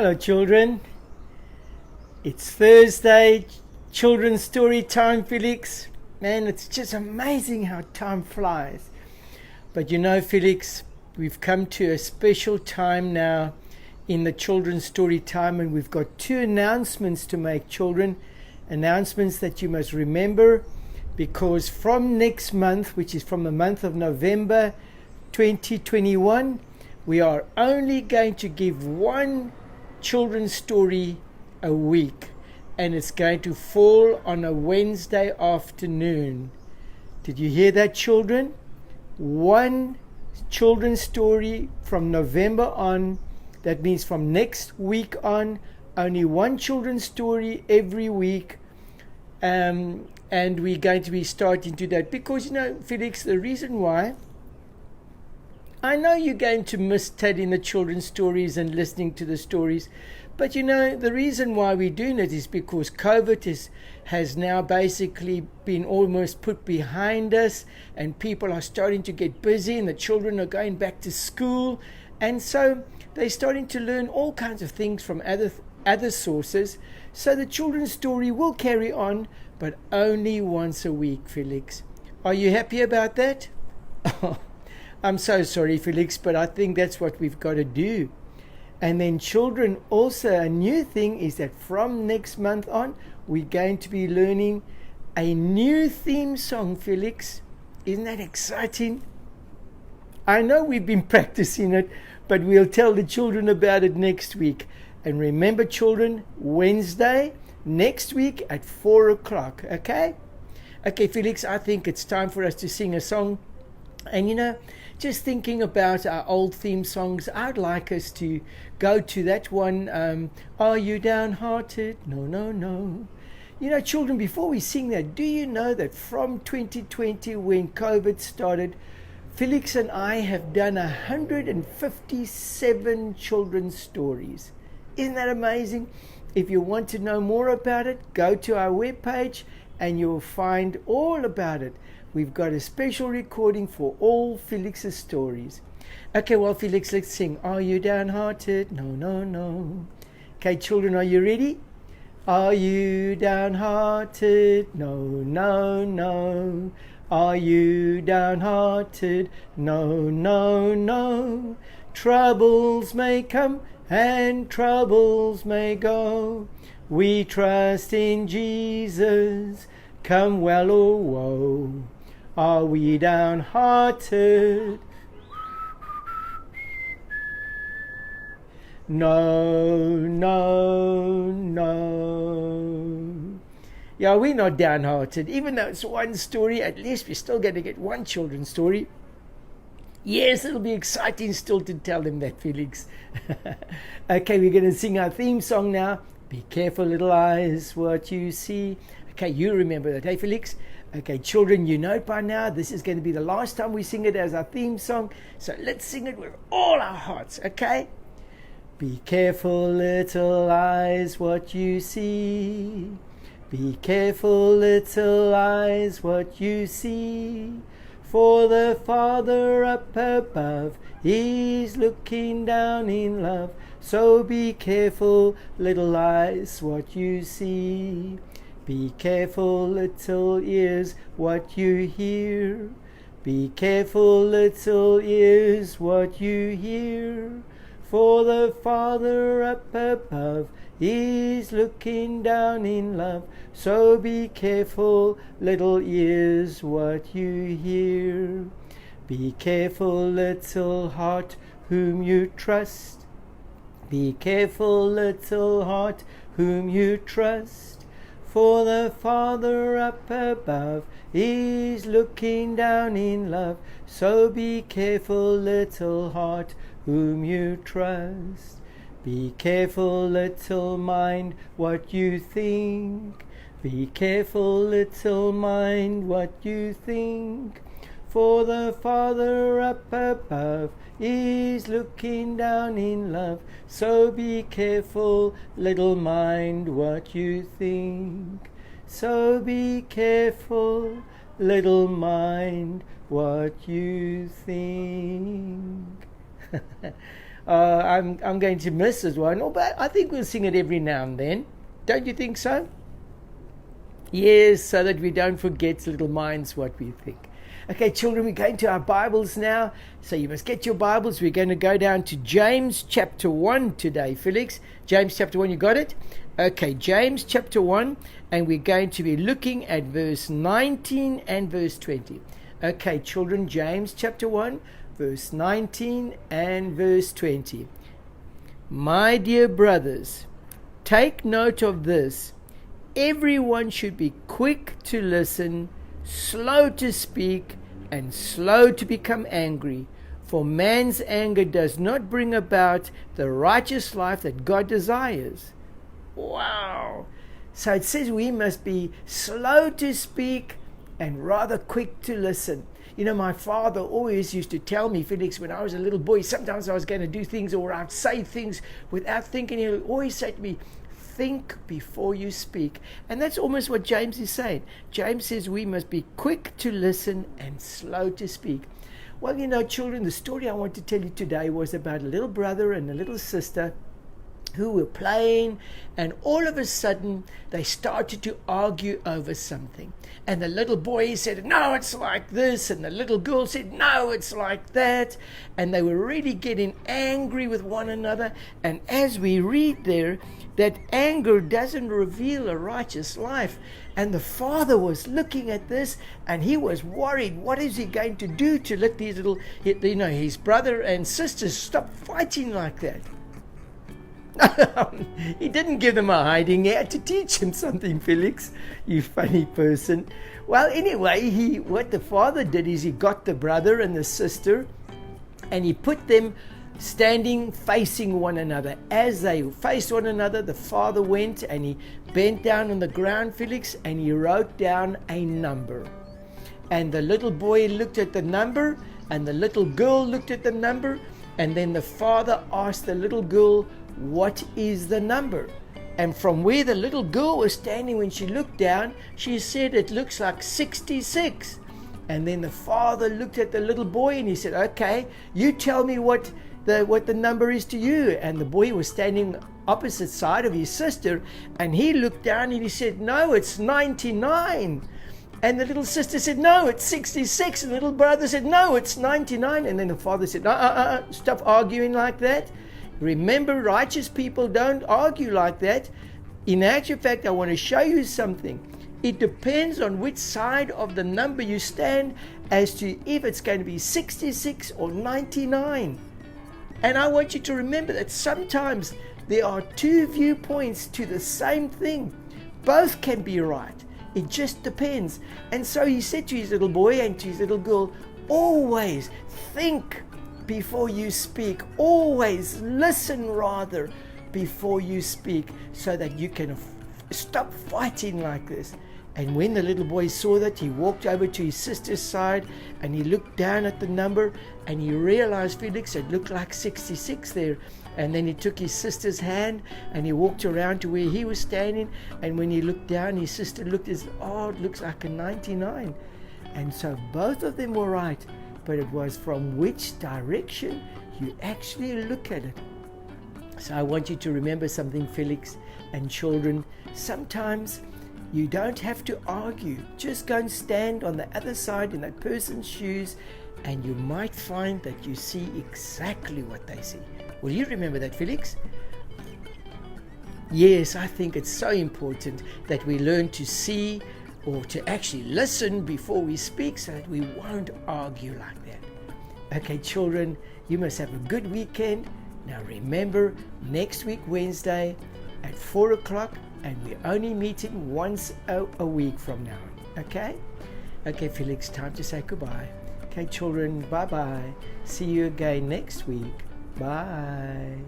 Hello children, it's Thursday, children's story time, Felix. Man, it's just amazing how time flies. But you know, Felix, we've come to a special time now in the children's story time, and we've got two announcements to make, children. Announcements that you must remember, because from next month, which is from the month of November 2021, we are only going to give one children's story a week, and it's going to fall on a Wednesday afternoon. Did you hear that, children? One children's story from November on. That means from next week on, only one children's story every week. And we're going to be starting to do that because, you know, Felix, the reason why, I know you're going to miss studying the children's stories and listening to the stories, but you know, the reason why we're doing it is because COVID has now basically been almost put behind us, and people are starting to get busy, and the children are going back to school, and so they're starting to learn all kinds of things from other sources. So the children's story will carry on, but only once a week, Felix. Are you happy about that? I'm so sorry, Felix, but I think that's what we've got to do. And then children, also a new thing is that from next month on, we're going to be learning a new theme song, Felix. Isn't that exciting? I know we've been practicing it, but we'll tell the children about it next week. And remember, children, Wednesday, next week at 4 o'clock, okay? Okay, Felix, I think it's time for us to sing a song. And you know, just thinking about our old theme songs, I'd like us to go to that one, Are You Downhearted? No, no, no. You know, children, before we sing that, do you know that from 2020, when COVID started, Felix and I have done 157 children's stories. Isn't that amazing? If you want to know more about it, go to our webpage and you'll find all about it. We've got a special recording for all Felix's stories. Okay, well, Felix, let's sing. Are you downhearted? No, no, no. Okay, children, are you ready? Are you downhearted? No, no, no. Are you downhearted? No, no, no. Troubles may come and troubles may go. We trust in Jesus, come well or woe. Are we downhearted? No, no, no. Yeah, we're not downhearted. Even though it's one story, at least we're still going to get one children's story. Yes, it'll be exciting still to tell them that, Felix. Okay, we're going to sing our theme song now. Be careful, little eyes, what you see. Okay, you remember that, hey, Felix? Okay, children, you know it by now. This is going to be the last time we sing it as our theme song. So let's sing it with all our hearts, okay? Be careful, little eyes, what you see. Be careful, little eyes, what you see. For the Father up above, He's looking down in love. So be careful, little eyes, what you see. Be careful, little ears, what you hear. Be careful, little ears, what you hear. For the Father up above, He's looking down in love. So be careful, little ears, what you hear. Be careful, little heart, whom you trust. Be careful, little heart, whom you trust. For the Father up above, He's looking down in love. So be careful, little heart, whom you trust. Be careful, little mind, what you think. Be careful, little mind, what you think. For the Father up above is looking down in love. So be careful, little mind, what you think. So be careful, little mind, what you think. I'm going to miss this one. Oh, but I think we'll sing it every now and then. Don't you think so? Yes, so that we don't forget, little minds, what we think. Okay, children, we're going to our Bibles now. So you must get your Bibles. We're going to go down to James chapter 1 today, Felix. James chapter 1, you got it? Okay, James chapter 1, and we're going to be looking at verse 19 and verse 20. Okay, children, James chapter 1, verse 19 and verse 20. My dear brothers, take note of this. Everyone should be quick to listen, slow to speak, and slow to become angry. For man's anger does not bring about the righteous life that God desires. Wow! So it says we must be slow to speak and rather quick to listen. You know, my father always used to tell me, Felix, when I was a little boy, sometimes I was going to do things or I'd say things without thinking. He would always say to me, think before you speak. And that's almost what James is saying. James says we must be quick to listen and slow to speak. Well, you know, children, the story I want to tell you today was about a little brother and a little sister who were playing, and all of a sudden they started to argue over something. And the little boy said, no, it's like this, and the little girl said, no, it's like that. And they were really getting angry with one another. And as we read there, that anger doesn't reveal a righteous life. And the father was looking at this, and he was worried. What is he going to do to let these little, his brother and sisters stop fighting like that? He didn't give them a hiding. He had to teach him something, Felix, you funny person. Well, anyway, what the father did is he got the brother and the sister and he put them standing facing one another. As they faced one another, the father went and he bent down on the ground, Felix, and he wrote down a number. And the little boy looked at the number and the little girl looked at the number, and then the father asked the little girl, what is the number? And from where the little girl was standing when she looked down, she said, it looks like 66. And then the father looked at the little boy and he said, okay, you tell me what the number is to you. And the boy was standing opposite side of his sister, and he looked down and he said, no, it's 99. And the little sister said, no, it's 66. And the little brother said, no, it's 99. And then the father said, stop arguing like that. Remember, righteous people don't argue like that. In actual fact, I want to show you something. It depends on which side of the number you stand as to if it's going to be 66 or 99. And I want you to remember that sometimes there are two viewpoints to the same thing. Both can be right. It just depends. And so he said to his little boy and to his little girl, always think before you speak. Always listen rather before you speak, so that you can stop fighting like this. And when the little boy saw that, he walked over to his sister's side and he looked down at the number and he realized, Felix, it looked like 66 there. And then he took his sister's hand and he walked around to where he was standing, and when he looked down, his sister looked as, it looks like a 99. And so both of them were right, but it was from which direction you actually look at it. So I want you to remember something, Felix and children. Sometimes you don't have to argue. Just go and stand on the other side in that person's shoes, and you might find that you see exactly what they see. Will you remember that, Felix? Yes, I think it's so important that we learn to see or to actually listen before we speak, so that we won't argue like that. Okay, children, you must have a good weekend. Now remember, next week, Wednesday at 4 o'clock, and we're only meeting once a week from now on. Okay? Okay, Felix, time to say goodbye. Okay, children, bye-bye. See you again next week. Bye.